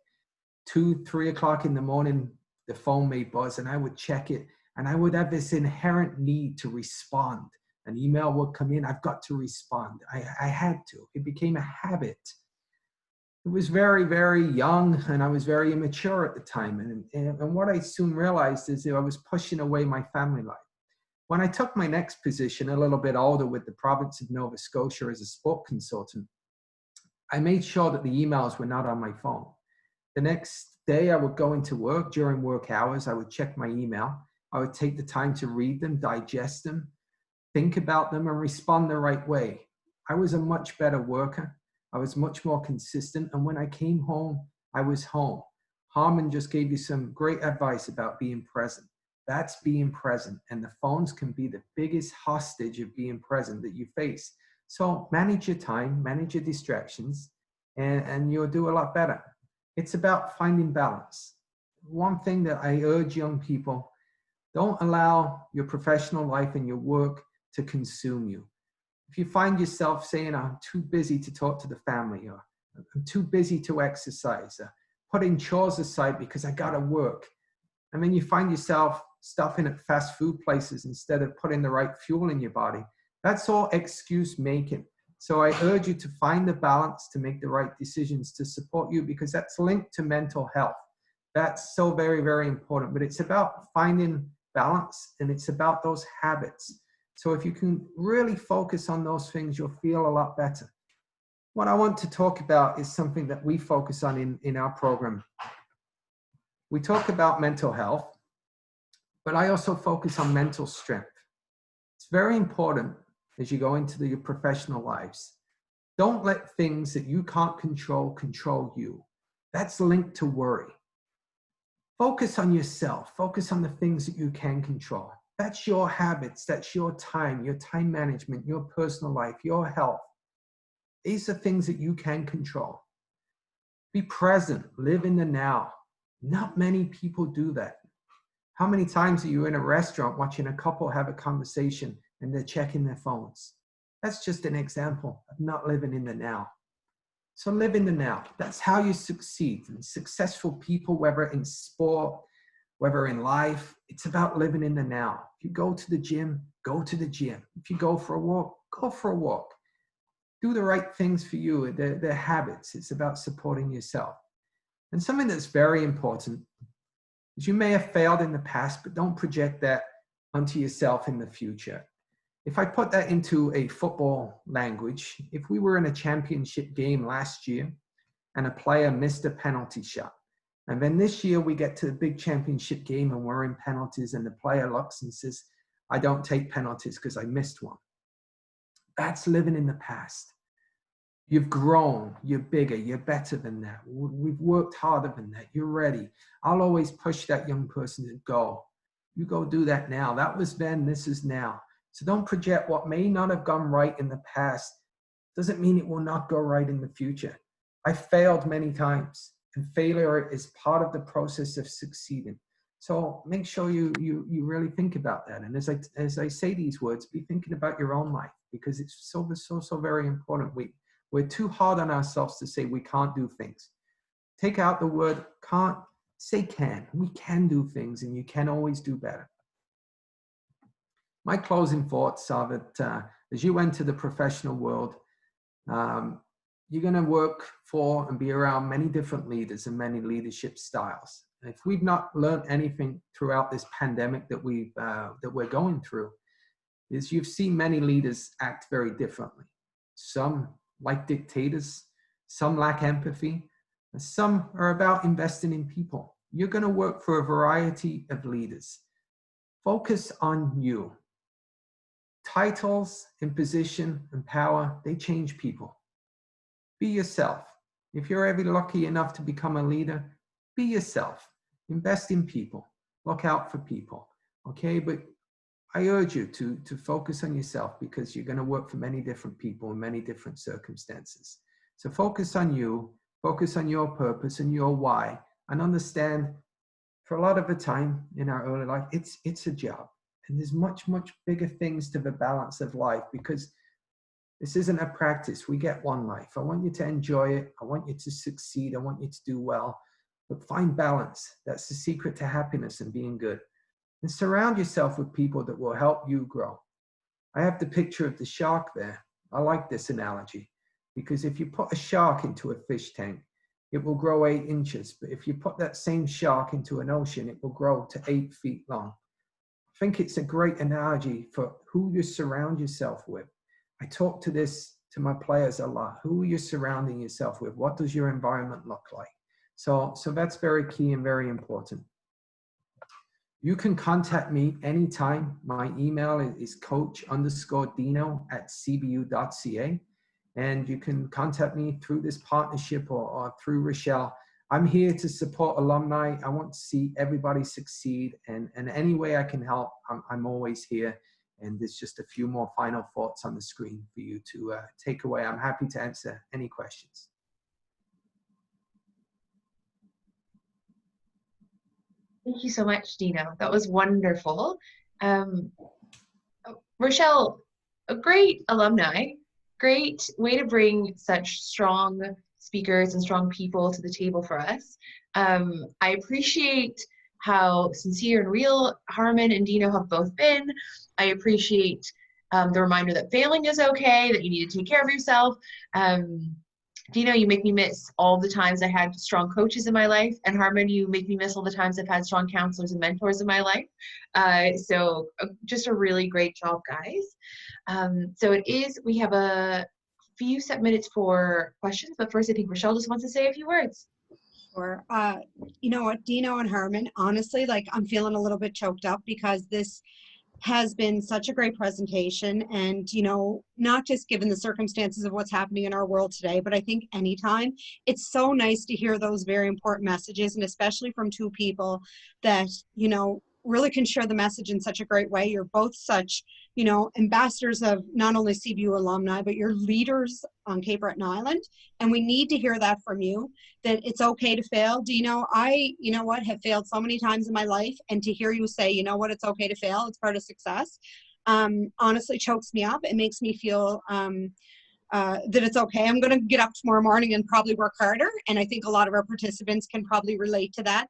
2, 3 o'clock in the morning, the phone may buzz, and I would check it, and I would have this inherent need to respond. An email would come in, I've got to respond. I had to. It became a habit. It was very, very young, and I was very immature at the time. And what I soon realized is that I was pushing away my family life. When I took my next position, a little bit older, with the province of Nova Scotia as a sport consultant, I made sure that the emails were not on my phone. The next day I would go into work. During work hours, I would check my email. I would take the time to read them, digest them, think about them, and respond the right way. I was a much better worker. I was much more consistent. And when I came home, I was home. Harman just gave you some great advice about being present. That's being present. And the phones can be the biggest hostage of being present that you face. So manage your time, manage your distractions, and you'll do a lot better. It's about finding balance. One thing that I urge young people, don't allow your professional life and your work to consume you. If you find yourself saying, I'm too busy to talk to the family, or I'm too busy to exercise, or putting chores aside because I gotta work, and then you find yourself stuffing at fast food places instead of putting the right fuel in your body, that's all excuse making. So I urge you to find the balance, to make the right decisions to support you, because that's linked to mental health. That's so very, very important. But it's about finding balance, and it's about those habits. So if you can really focus on those things, you'll feel a lot better. What I want to talk about is something that we focus on in our program. We talk about mental health, but I also focus on mental strength. It's very important as you go into your professional lives. Don't let things that you can't control you. That's linked to worry. Focus on yourself. Focus on the things that you can control. That's your habits, that's your time management, your personal life, your health. These are things that you can control. Be present, live in the now. Not many people do that. How many times are you in a restaurant watching a couple have a conversation and they're checking their phones? That's just an example of not living in the now. So live in the now. That's how you succeed. And successful people, whether in sport, whether in life, it's about living in the now. If you go to the gym, go to the gym. If you go for a walk, go for a walk. Do the right things for you. They're habits. It's about supporting yourself. And something that's very important is you may have failed in the past, but don't project that onto yourself in the future. If I put that into a football language, if we were in a championship game last year and a player missed a penalty shot, and then this year we get to the big championship game and we're in penalties and the player looks and says, I don't take penalties because I missed one. That's living in the past. You've grown, you're bigger, you're better than that. We've worked harder than that. You're ready. I'll always push that young person to go. You go do that now. That was then, this is now. So don't project what may not have gone right in the past. Doesn't mean it will not go right in the future. I failed many times. And failure is part of the process of succeeding. So make sure you really think about that. And as I say these words, be thinking about your own life, because it's so very important. We're too hard on ourselves to say we can't do things. Take out the word can't, say can. We can do things, and you can always do better. My closing thoughts are that as you enter the professional world, you're going to work for and be around many different leaders and many leadership styles. If we've not learned anything throughout this pandemic that we're going through, is you've seen many leaders act very differently. Some like dictators, some lack empathy, and some are about investing in people. You're going to work for a variety of leaders. Focus on you. Titles and position and power, they change people. Be yourself. If you're ever lucky enough to become a leader, be yourself. Invest in people. Look out for people. Okay, but I urge you to focus on yourself, because you're going to work for many different people in many different circumstances. So focus on you, focus on your purpose and your why, and understand for a lot of the time in our early life, it's a job. And there's much, much bigger things to the balance of life, because this isn't a practice. We get one life. I want you to enjoy it. I want you to succeed. I want you to do well, but find balance. That's the secret to happiness and being good. And surround yourself with people that will help you grow. I have the picture of the shark there. I like this analogy, because if you put a shark into a fish tank, it will grow 8 inches. But if you put that same shark into an ocean, it will grow to 8 feet long. I think it's a great analogy for who you surround yourself with. I talk to my players a lot. Who are you surrounding yourself with? What does your environment look like? So that's very key and very important. You can contact me anytime. My email is coach_Deano@cbu.ca. And you can contact me through this partnership or through Rochelle. I'm here to support alumni. I want to see everybody succeed. And any way I can help, I'm always here. And there's just a few more final thoughts on the screen for you to take away. I'm happy to answer any questions. Thank you so much, Dina. That was wonderful. Rochelle, a great alumni, great way to bring such strong speakers and strong people to the table for us. I appreciate how sincere and real Harman and Deano have both been. I appreciate the reminder that failing is okay, that you need to take care of yourself. Deano, you make me miss all the times I had strong coaches in my life, and Harman, you make me miss all the times I've had strong counselors and mentors in my life. So just a really great job, guys. So we have a few set minutes for questions, but first I think Rochelle just wants to say a few words. Sure. You know what, Deano and Harman, honestly, like I'm feeling a little bit choked up, because this has been such a great presentation. And, you know, not just given the circumstances of what's happening in our world today, but I think anytime, it's so nice to hear those very important messages, and especially from two people that, you know, really can share the message in such a great way. You're both such, you know, ambassadors of not only CBU alumni, but you're leaders on Cape Breton Island. And we need to hear that from you, that it's okay to fail. Deano, you know what, have failed so many times in my life. And to hear you say, you know what, it's okay to fail, it's part of success, honestly chokes me up. It makes me feel that it's okay. I'm going to get up tomorrow morning and probably work harder. And I think a lot of our participants can probably relate to that,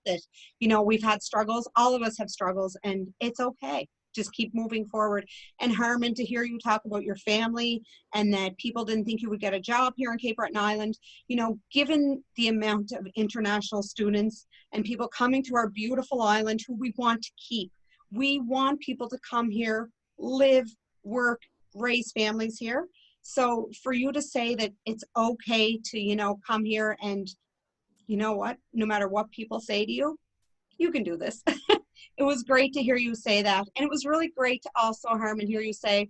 you know, we've had struggles. All of us have struggles, and it's okay. Just keep moving forward. And Harman, to hear you talk about your family and that people didn't think you would get a job here on Cape Breton Island, you know, given the amount of international students and people coming to our beautiful island who we want to keep. We want people to come here, live, work, raise families here. So for you to say that it's okay to, you know, come here and, you know what, no matter what people say to you, you can do this. It was great to hear you say that. And it was really great to also, Harman, hear you say,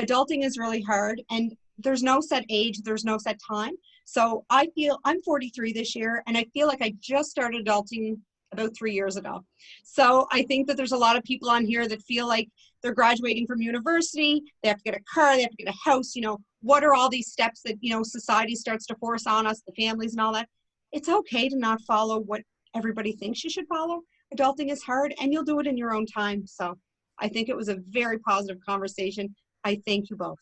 adulting is really hard, and there's no set age, there's no set time. So I feel, I'm 43 this year, and I feel like I just started adulting about 3 years ago. So I think that there's a lot of people on here that feel like they're graduating from university, they have to get a car, they have to get a house, you know, what are all these steps that, you know, society starts to force on us, the families and all that. It's okay to not follow what everybody thinks you should follow. Adulting is hard, and you'll do it in your own time. So I think it was a very positive conversation. I thank you both.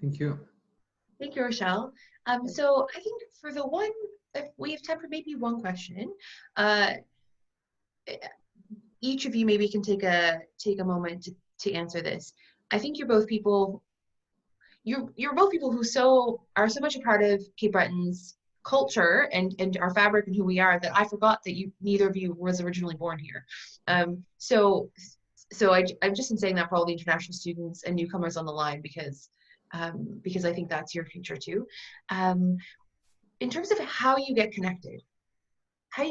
Thank you. Thank you, Rochelle. So I think for the one, if we have time for maybe one question, each of you maybe can take a moment to answer this. I think you're both people, you're both people who are so much a part of Cape Breton's culture and our fabric and who we are, that I forgot that neither of you was originally born here. So I'm just in saying that for all the international students and newcomers on the line, because I think that's your future too. In terms of how you get connected so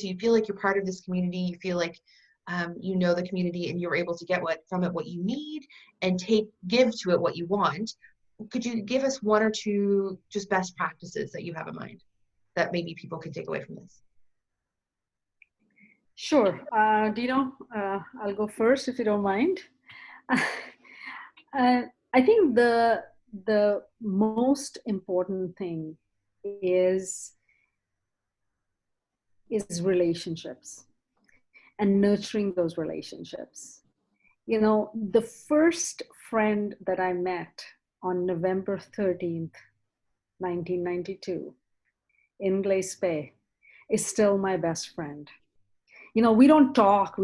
you feel like you're part of this community, you feel like you know the community, and you're able to get from it what you need and give to it what you want. Could you give us one or two just best practices that you have in mind that maybe people can take away from this? Sure. Dino, I'll go first if you don't mind. I think the most important thing is relationships and nurturing those relationships. You know, the first friend that I met on November 13th, 1992 in Glace Bay is still my best friend. You know, we don't talk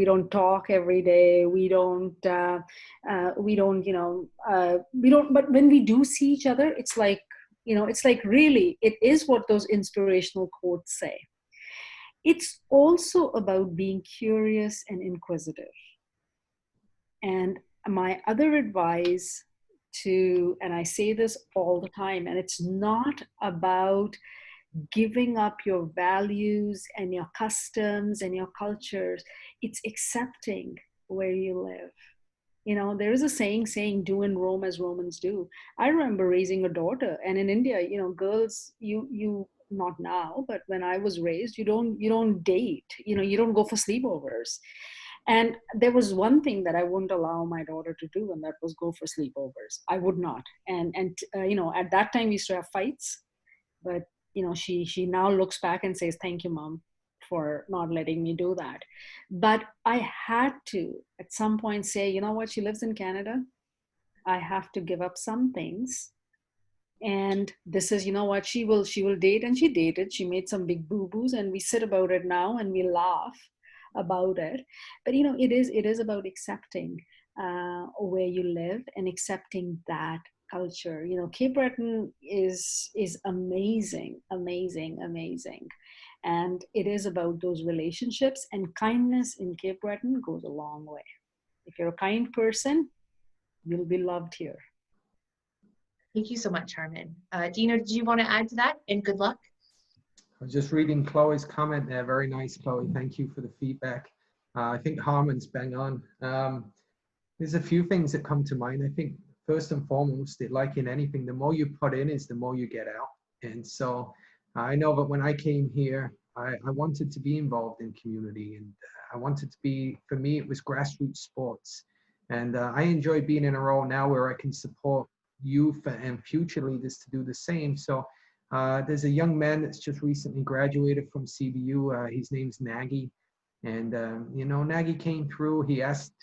every day. We don't, but when we do see each other, it's like, really, it is what those inspirational quotes say. It's also about being curious and inquisitive. And my other advice and I say this all the time, and it's not about giving up your values and your customs and your cultures. It's accepting where you live. You know, there is a saying, do in Rome as Romans do. I remember raising a daughter, and in India, you know, girls, you not now, but when I was raised, you don't date, you know, you don't go for sleepovers. And there was one thing that I wouldn't allow my daughter to do, and that was go for sleepovers. I would not. And you know, at that time we used to have fights, but you know, she now looks back and says, thank you, Mom, for not letting me do that. But I had to at some point say, you know what, she lives in Canada. I have to give up some things. And this is, you know what, she will date. And she dated, she made some big boo-boos, and we sit about it now and we laugh about it. But you know, it is about accepting where you live and accepting that culture. You know, Cape Breton is amazing. And it is about those relationships, and kindness in Cape Breton goes a long way. If you're a kind person, you'll be loved here. Thank you so much, Harman. Dina, do you want to add to that? And good luck. I was just reading Chloe's comment there. Very nice, Chloe. Thank you for the feedback. I think Harman's bang on. There's a few things that come to mind. I think first and foremost, like in anything, the more you put in is the more you get out. And so I know that when I came here, I wanted to be involved in community, and I wanted to be, for me, it was grassroots sports. And I enjoy being in a role now where I can support youth and future leaders to do the same. So there's a young man that's just recently graduated from CBU. His name's Nagy. And, you know, Nagy came through. He asked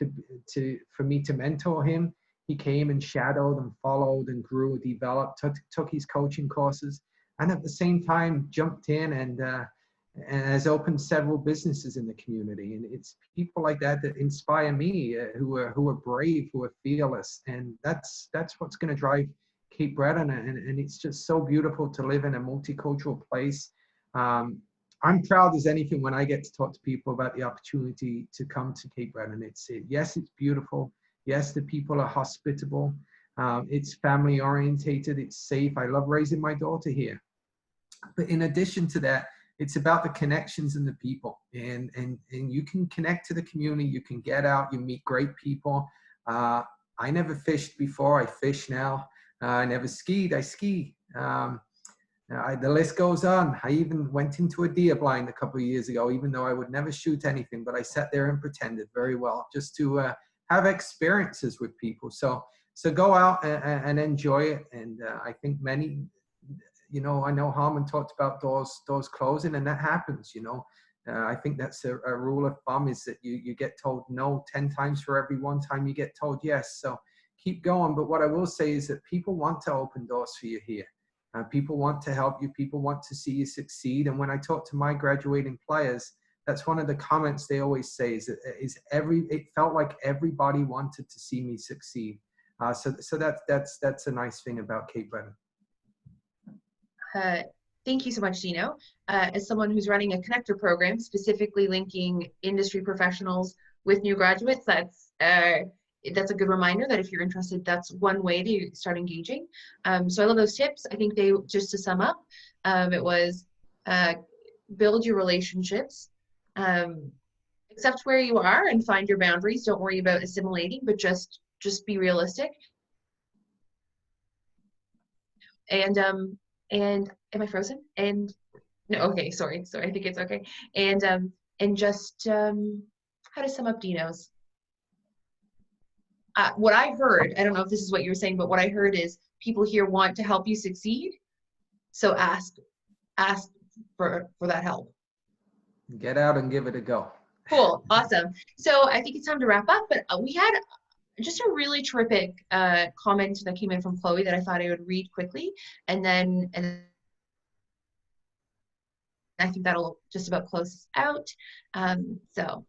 for me to mentor him. He came and shadowed and followed and grew, developed, took his coaching courses, and at the same time jumped in and has opened several businesses in the community. And it's people like that that inspire me, who are brave, who are fearless. And that's what's going to drive Cape Breton. And it's just so beautiful to live in a multicultural place. I'm proud as anything when I get to talk to people about the opportunity to come to Cape Breton. Yes, it's beautiful. Yes, the people are hospitable. It's family orientated. It's safe. I love raising my daughter here. But in addition to that, it's about the connections and the people. And you can connect to the community. You can get out. You meet great people. I never fished before. I fish now. I never skied. I ski. The list goes on. I even went into a deer blind a couple of years ago, even though I would never shoot anything, but I sat there and pretended very well just to have experiences with people. So go out and enjoy it. And I think many, you know, I know Harman talked about doors closing, and that happens, you know. I think that's a rule of thumb, is that you get told no 10 times for every one time you get told yes. So keep going. But what I will say is that people want to open doors for you here. People want to help you. People want to see you succeed. And when I talk to my graduating players, that's one of the comments they always say it felt like everybody wanted to see me succeed. So that's a nice thing about Cape Breton. Thank you so much, Dino. As someone who's running a connector program, specifically linking industry professionals with new graduates, that's a good reminder that if you're interested, that's one way to start engaging. So I love those tips. I think just to sum up, it was build your relationships, accept where you are and find your boundaries. Don't worry about assimilating, but just be realistic. And am I frozen? And no, okay, sorry, I think it's okay. And just how to sum up Dino's. What I heard, I don't know if this is what you were saying, but what I heard is people here want to help you succeed. So ask for that help. Get out and give it a go. Cool, awesome. So I think it's time to wrap up, but we had just a really terrific comment that came in from Chloe that I thought I would read quickly, and I think that'll just about close out. So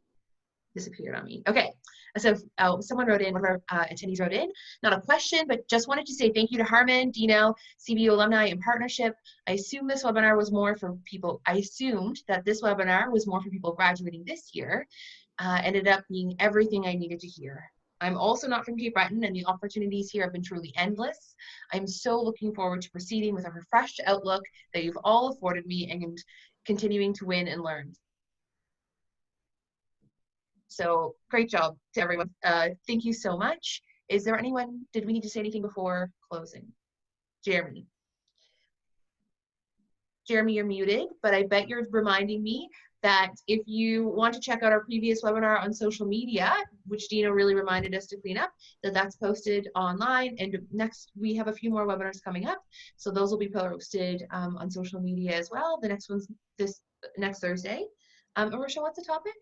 disappeared on me. Okay, so someone wrote in, one of our attendees wrote in, not a question, but just wanted to say thank you to Harman, Deano, CBU Alumni, and Partnership. I assumed that this webinar was more for people graduating this year. Ended up being everything I needed to hear. I'm also not from Cape Breton, and the opportunities here have been truly endless. I'm so looking forward to proceeding with a refreshed outlook that you've all afforded me and continuing to win and learn. So great job to everyone. Thank you so much. Is there anyone, did we need to say anything before closing? Jeremy, you're muted, but I bet you're reminding me that if you want to check out our previous webinar on social media, which Dino really reminded us to clean up, that's posted online. And next, we have a few more webinars coming up. So those will be posted on social media as well. The next one's next Thursday. And Rochelle, what's the topic?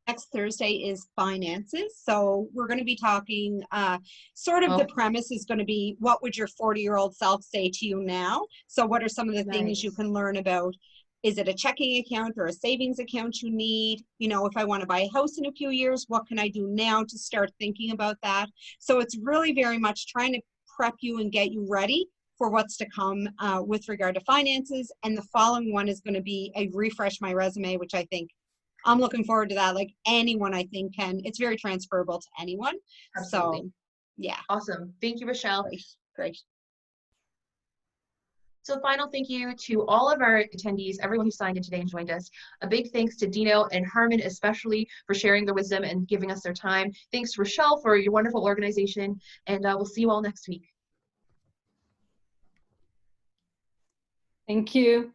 Next Thursday is finances. So we're going to be talking, the premise is going to be, what would your 40-year-old self say to you now? So what are some of the things you can learn about? Is it a checking account or a savings account you need? You know, if I want to buy a house in a few years, what can I do now to start thinking about that? So it's really very much trying to prep you and get you ready for what's to come with regard to finances. And the following one is going to be a refresh my resume, which I think I'm looking forward to that. Like anyone, I think it's very transferable to anyone. Absolutely. So yeah. Awesome. Thank you, Rochelle. Great. So final thank you to all of our attendees, everyone who signed in today and joined us. A big thanks to Dino and Harman, especially for sharing their wisdom and giving us their time. Thanks to Rochelle for your wonderful organization, and we'll see you all next week. Thank you.